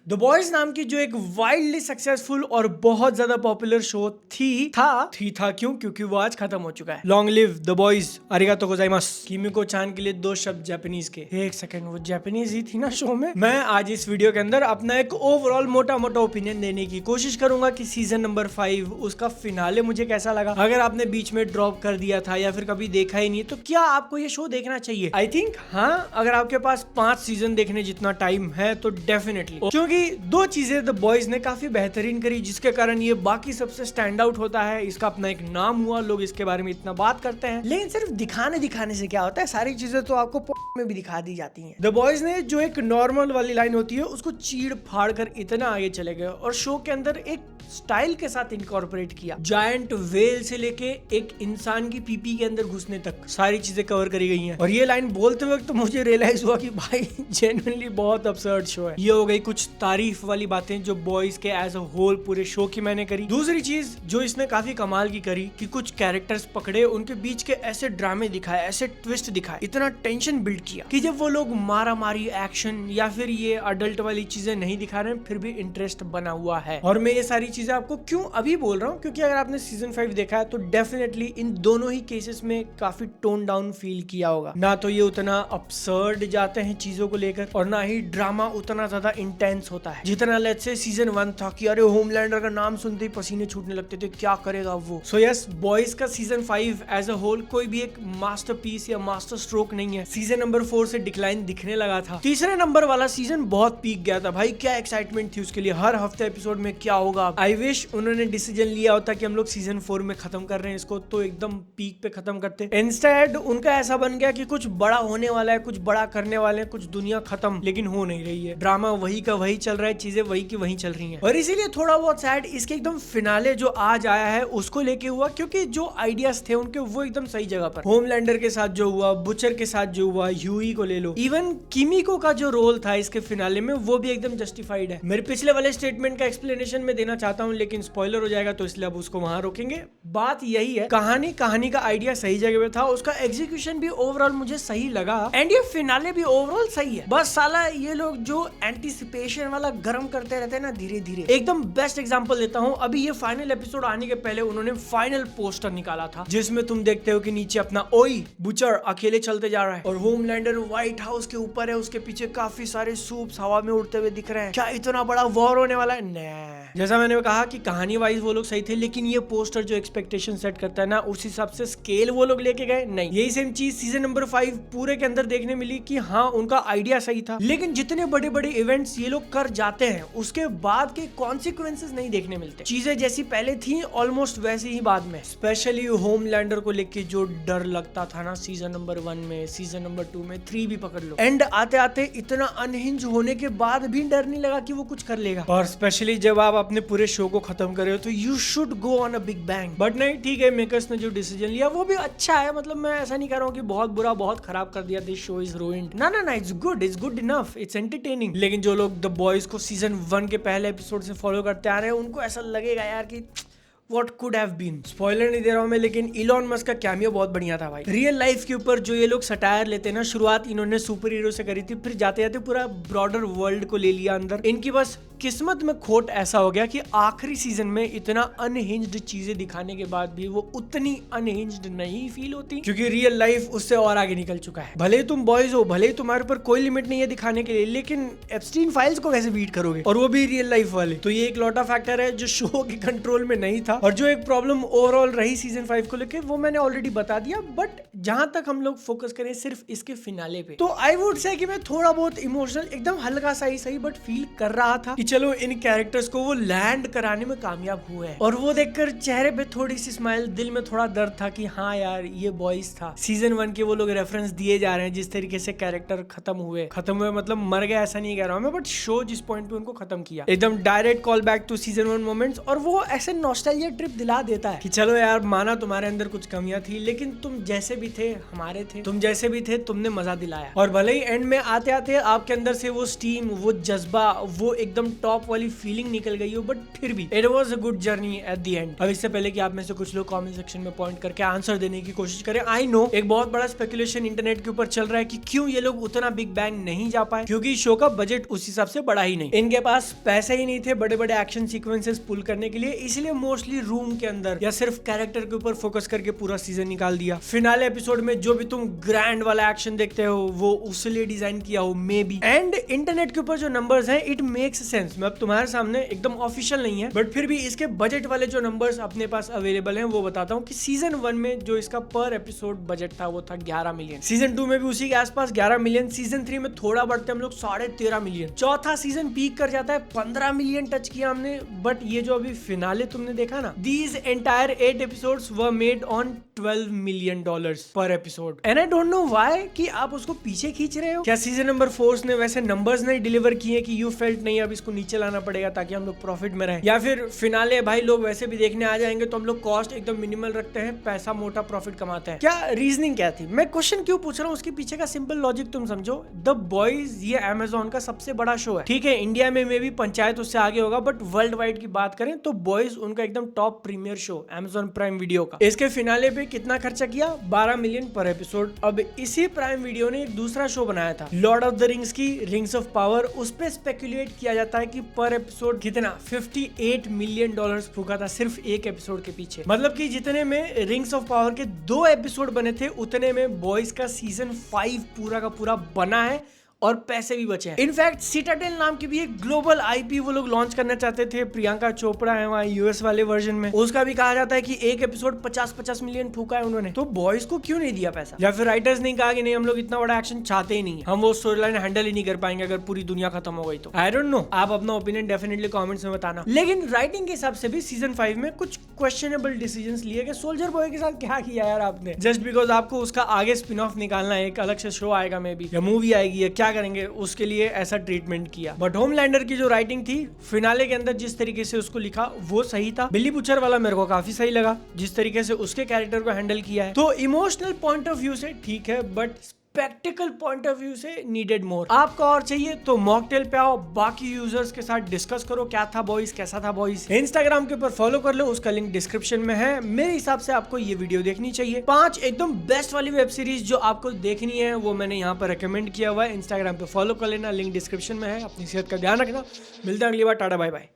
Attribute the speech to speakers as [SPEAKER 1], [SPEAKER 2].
[SPEAKER 1] The boys नाम की जो एक वाइल्डली सक्सेसफुल और बहुत ज्यादा पॉपुलर शो था क्यों? क्योंकि वो आज खत्म हो चुका है। लॉन्ग लिव द बॉयज, अरिगातो गोजाइमास। किमिको चान के लिए 2 शब्द जापानीज के। एक सेकंड, वो जापानीज ही थी ना शो में? मैं आज इस वीडियो के अंदर अपना एक ओवरऑल मोटा मोटा ओपिनियन देने की कोशिश करूंगा कि सीजन नंबर 5 उसका फिनाले मुझे कैसा लगा। अगर आपने बीच में ड्रॉप कर दिया था या फिर कभी देखा ही नहीं तो क्या आपको ये शो देखना चाहिए? आई थिंक हाँ, अगर आपके पास 5 सीजन देखने जितना टाइम है तो डेफिनेटली, क्योंकि 2 चीजें द बॉयज ने काफी बेहतरीन करी जिसके कारण ये बाकी सबसे स्टैंड आउट होता है। इसका अपना एक नाम हुआ, लोग इसके बारे में इतना बात करते हैं, लेकिन सिर्फ दिखाने से क्या होता है? सारी चीजें तो आपको में भी दिखा दी जाती हैं। द बॉयज ने जो एक नॉर्मल वाली लाइन होती है उसको चीड़ फाड़ कर इतना आगे चले गए और शो के अंदर एक स्टाइल के साथ इनकॉर्पोरेट किया। जायंट वेल से लेके एक इंसान की पीपी के अंदर घुसने तक सारी चीजें कवर करी गई हैं। और ये लाइन बोलते वक्त तो मुझे रियलाइज हुआ कि भाई जेन्युइनली बहुत अब्सर्ड शो है। ये हो गई कुछ तारीफ वाली बातें जो बॉयज के एज अ होल पूरे शो की मैंने करी। दूसरी चीज जो इसने काफी कमाल की करी कि कुछ कैरेक्टर्स पकड़े, उनके बीच के ऐसे ड्रामे दिखाए, ऐसे ट्विस्ट दिखाए, इतना टेंशन बिल्ड किया कि जब वो लोग मारा मारी, एक्शन या फिर ये अडल्ट वाली चीजें नहीं दिखा रहे हैं फिर भी इंटरेस्ट बना हुआ है। और मैं ये सारी चीजें आपको क्यों अभी बोल रहा हूँ? क्योंकि अगर आपने सीजन 5 देखा है तो डेफिनेटली इन दोनों ही केसेस में काफी टोन डाउन फील किया होगा। ना तो ये उतना अपसर्ड जाते हैं चीजों को लेकर और ना ही ड्रामा उतना ज्यादा इंटेंस होता है जितना लेट्स से सीजन 1 था कि अरे होमलैंडर का नाम सुनते ही पसीने छूटने लगते थे, क्या करेगा वो। सो यस, बॉयज का सीजन 5 एज अ होल कोई भी एक मास्टरपीस या मास्टर स्ट्रोक नहीं है। सीजन नंबर 4 से डिक्लाइन दिखने लगा था। तीसरे नंबर वाला सीजन बहुत पीक गया था भाई, क्या एक्साइटमेंट थी उसके लिए, हर हफ्ते एपिसोड में क्या होगा। आई विश उन्होंने डिसीजन लिया होता कि हम लोग सीजन 4 में खत्म कर रहे हैं इसको तो एकदम पीक पे खत्म करते। इंस्टेड उनका ऐसा बन गया कि कुछ बड़ा होने वाला है, कुछ बड़ा करने वाले हैं, कुछ दुनिया खत्म, लेकिन हो नहीं रही है। ड्रामा वही का वही चल रहा है, चीजें वही की वही चल रही हैं। और इसीलिए थोड़ा बहुत सैड इसके एकदम फिनाले जो आज आया है उसको लेके हुआ, क्योंकि जो आइडियाज थे उनके वो एकदम सही जगह पर। होमलैंडर के साथ जो हुआ, बुचर के साथ जो हुआ, ह्यूई को ले लो, इवन किमिको का जो रोल था इसके फिनाले में वो भी एकदम जस्टिफाइड है। मेरे पिछले वाले स्टेटमेंट का एक्सप्लेनेशन में देना चाहता हूँ लेकिन स्पॉइलर हो जाएगा तो इसलिए अब उसको वहां रोकेंगे। बात यही है, कहानी का आइडिया सही जगह पे था, उसका एग्जीक्यूशन भी ओवरऑल मुझे सही लगा एंड ये फिनाले भी ओवरऑल सही है। बस साला ये लोग जो एंटीसिपेशन वाला गर्म करते रहते हैं ना धीरे धीरे। एकदम बेस्ट एग्जांपल देता हूँ, अभी ये फाइनल एपिसोड आने के पहले उन्होंने फाइनल पोस्टर निकाला था जिसमें तुम देखते हो कि नीचे अपना ओई बुचर अकेले चलते जा रहा है और होमलैंडर व्हाइट हाउस के ऊपर है, उसके पीछे काफी सारे सूप्स हवा में उड़ते हुए दिख रहे हैं। क्या इतना बड़ा वॉर होने वाला है? जैसा मैंने कहा कि कहानी वाइज वो लोग सही थे, लेकिन ये पोस्टर जो एक्सपेक्टेशन सेट करता है ना उस हिसाब से स्केल वो लोग लेके गए नहीं। यही सेम चीज सीजन नंबर 5 पूरे के अंदर देखने मिली कि हाँ उनका आइडिया सही था, लेकिन जितने बड़े बड़े इवेंट्स ये लोग कर जाते हैं उसके बाद के कॉन्सिक्वेंसेस नहीं देखने मिलते। चीजें जैसी पहले थी ऑलमोस्ट वैसी ही बाद में। स्पेशली होमलैंडर को लेके जो डर लगता था ना सीजन नंबर 1 में, सीजन नंबर 2 में, 3 भी पकड़ लो, एंड आते आते इतना अनहिंज होने के बाद भी डर नहीं लगा कि वो कुछ कर लेगा। और स्पेशली जब आप अपने पूरे शो को खत्म कर रहे हो तो you should go on a big bang. But नहीं, ठीक है, मेकर्स ने जो डिसीजन लिया वो भी अच्छा है। मतलब मैं ऐसा नहीं कर रहा हूँ कि बहुत बुरा, बहुत खराब कर दिया, दिस शो इज रूइंड। ना, it's good enough, it's entertaining. लेकिन जो लोग द बॉयज को सीजन 1 के पहले एपिसोड से फॉलो करते आ रहे हैं उनको ऐसा लगेगा यार कि What could have been। Spoiler नहीं दे रहा हूं मैं, लेकिन इलॉन मस्क का कैमियो बहुत बढ़िया था भाई। रियल लाइफ के ऊपर जो ये लोग सटायर लेते हैं ना, शुरुआत इन्होंने सुपर हीरो से करी थी, फिर जाते जाते पूरा ब्रॉडर वर्ल्ड को ले लिया अंदर। इनकी बस किस्मत में खोट ऐसा हो गया कि आखिरी सीजन में इतना अनहिंज्ड चीजें दिखाने के बाद भी वो उतनी अनहिंज्ड नहीं फील होती, क्योंकि रियल लाइफ उससे और आगे निकल चुका है। भले ही तुम बॉयज हो, भले ही तुम्हारे ऊपर कोई लिमिट नहीं है दिखाने के लिए, लेकिन एप्स्टीन फाइल्स को कैसे बीट करोगे, और वो भी रियल लाइफ वाले। तो ये एक लौटा फैक्टर है जो शो के कंट्रोल में नहीं था। और जो एक प्रॉब्लम ओवरऑल रही सीजन 5 को लेके वो मैंने ऑलरेडी बता दिया। बट जहां तक हम लोग फोकस करें सिर्फ इसके फिनाले पे, तो आई वुड से कि मैं थोड़ा बहुत इमोशनल, एकदम हल्का सा ही सही बट फील कर रहा था कि चलो इन कैरेक्टर्स को वो लैंड कराने में कामयाब हुए हैं। और वो देखकर चेहरे पे थोड़ी सी स्माइल, दिल में थोड़ा दर्द था कि हाँ यार ये बॉयज था। सीजन 1 के वो लोग रेफरेंस दिए जा रहे हैं, जिस तरीके से कैरेक्टर खत्म हुए मतलब मर गए ऐसा नहीं कह रहा हूं मैं, बट शो जिस पॉइंट पे उनको खत्म किया, एकदम direct call back to season 1 moments. और वो ऐसे नॉस्टैल्जिया ये ट्रिप दिला देता है कि चलो यार माना तुम्हारे अंदर कुछ कमियां थी, लेकिन तुम जैसे भी थे हमारे थे, तुम जैसे भी थे तुमने मजा दिलाया। और भले ही एंड में आते आते आपके अंदर से वो स्टीम, वो जज्बा, वो एकदम टॉप वाली फीलिंग निकल गई हो, बट फिर भी it was a good journey at the end. अब इससे पहले कि आप में से कुछ लोग कमेंट सेक्शन में पॉइंट करके आंसर देने की कोशिश करें, आई नो एक बहुत बड़ा स्पेकुलेशन इंटरनेट के ऊपर चल रहा है कि क्यों ये लोग उतना बिग बैंग नहीं जा पाए, क्योंकि शो का बजट उस हिसाब से बड़ा ही नहीं, इनके पास पैसे ही नहीं थे बड़े बड़े एक्शन सीक्वेंसेस पुल करने के लिए, इसलिए मोस्टली रूम के अंदर या सिर्फ कैरेक्टर के ऊपर फोकस करके पूरा सीजन निकाल दिया। फिनाले एपिसोड में जो भी तुम ग्रैंड वाला एक्शन देखते हो वो उसके लिए डिजाइन किया हो मे बी। एंड इंटरनेट के ऊपर जो नंबर्स हैं इट मेक्स सेंस। मैं अब तुम्हारे सामने एकदम ऑफिशियल नहीं है बट फिर भी इसके बजट वाले जो नंबर्स अपने पास अवेलेबल हैं वो बताता हूँ कि सीजन 1 में जो इसका पर एपिसोड बजट था वो था 11 मिलियन, सीजन 2 में भी उसी के आसपास 11 मिलियन, सीजन 3 में थोड़ा बढ़ते हम लोग 13.5 मिलियन, चौथा सीजन पीक कर जाता है 15 मिलियन टच किया हमने। बट ये जो अभी फिनाले तुमने देखा ना, these entire 8 episodes were made on $12 million per episode. And I don't know why कि आप उसको पीछे खींच रहे हो। क्या सीजन नंबर 4 ने वैसे नंबर्स नहीं डिलीवर किए कि यू फेल्ट नहीं अब इसको नीचे लाना पड़ेगा ताकि हम लोग प्रॉफिट में रहें, या फिर फिनाले भाई लोग वैसे भी देखने आ जाएंगे तो हम लोग कॉस्ट एकदम मिनिमल रखते हैं, पैसा मोटा प्रॉफिट कमाते हैं। क्या रीजनिंग क्या थी? मैं क्वेश्चन क्यों पूछ रहा हूँ उसके पीछे का सिंपल लॉजिक तुम समझो। द बॉयज ये अमेज़न का सबसे बड़ा शो है, ठीक है इंडिया में मे भी पंचायत उससे आगे होगा, बट वर्ल्ड वाइड की बात करें तो बॉयज उनका एकदम top premiere show Amazon Prime Video का। इसके फिनाले पे कितना खर्चा किया? 12 मिलियन पर एपिसोड। अब इसी प्राइम वीडियो ने एक दूसरा शो बनाया था लॉर्ड ऑफ द रिंग्स की रिंग्स ऑफ पावर, उस पे स्पेकुलेट किया जाता है कि पर एपिसोड कितना $58 मिलियन फूका था सिर्फ एक एपिसोड के पीछे। मतलब कि जितने में रिंग्स ऑफ पावर के 2 एपिसोड बने थे उतने में बॉयज का सीजन 5 पूरा का पूरा बना है और पैसे भी बचे हैं। इनफैक्ट सिटाडेल नाम की भी एक ग्लोबल आईपी वो लोग लॉन्च करना चाहते थे, प्रियंका चोपड़ा है वहाँ यूएस वाले वर्जन में, उसका भी कहा जाता है कि एक एपिसोड 50-50 मिलियन फूका है उन्होंने। तो बॉयज को क्यों नहीं दिया पैसा? या फिर राइटर्स ने कहा कि नहीं हम लोग इतना बड़ा एक्शन चाहते ही नहीं है, हम वो स्टोरी लाइन हैंडल ही नहीं कर पाएंगे अगर पूरी दुनिया खत्म हो गई तो। आई डोंट नो, आप अपना ओपिनियन डेफिनेटली कमेंट्स में बताना। लेकिन राइटिंग के हिसाब से भी सीजन 5 में कुछ क्वेश्चनेबल डिसीजंस लिए गए। सोल्जर बॉय के साथ क्या किया यार आपने? जस्ट बिकॉज आपको उसका आगे स्पिन ऑफ निकालना है, एक अलग से शो आएगा मे बी या मूवी आएगी या क्या करेंगे उसके लिए ऐसा ट्रीटमेंट किया। बट होमलैंडर की जो राइटिंग थी फिनाले के अंदर जिस तरीके से उसको लिखा वो सही था। बिली बुचर वाला मेरे को काफी सही लगा जिस तरीके से उसके कैरेक्टर को हैंडल किया है। तो इमोशनल पॉइंट ऑफ व्यू से ठीक है but practical point of view से नीडेड मोर। आपको और चाहिए तो मॉकटेल पे आओ, बाकी यूजर्स के साथ डिस्कस करो क्या था बॉयज, कैसा था बॉयज। इंस्टाग्राम के ऊपर फॉलो कर लो, उसका लिंक डिस्क्रिप्शन में है। मेरे हिसाब से आपको ये वीडियो देखनी चाहिए। 5 एकदम बेस्ट वाली वेब सीरीज जो आपको देखनी है वो मैंने यहाँ पर रिकमेंड किया हुआ है। इंस्टाग्राम पे फॉलो कर लेना, लिंक डिस्क्रिप्शन में है। अपनी सेहत का ध्यान रखना, मिलते हैं अगली बार, टाटा बाय बाय।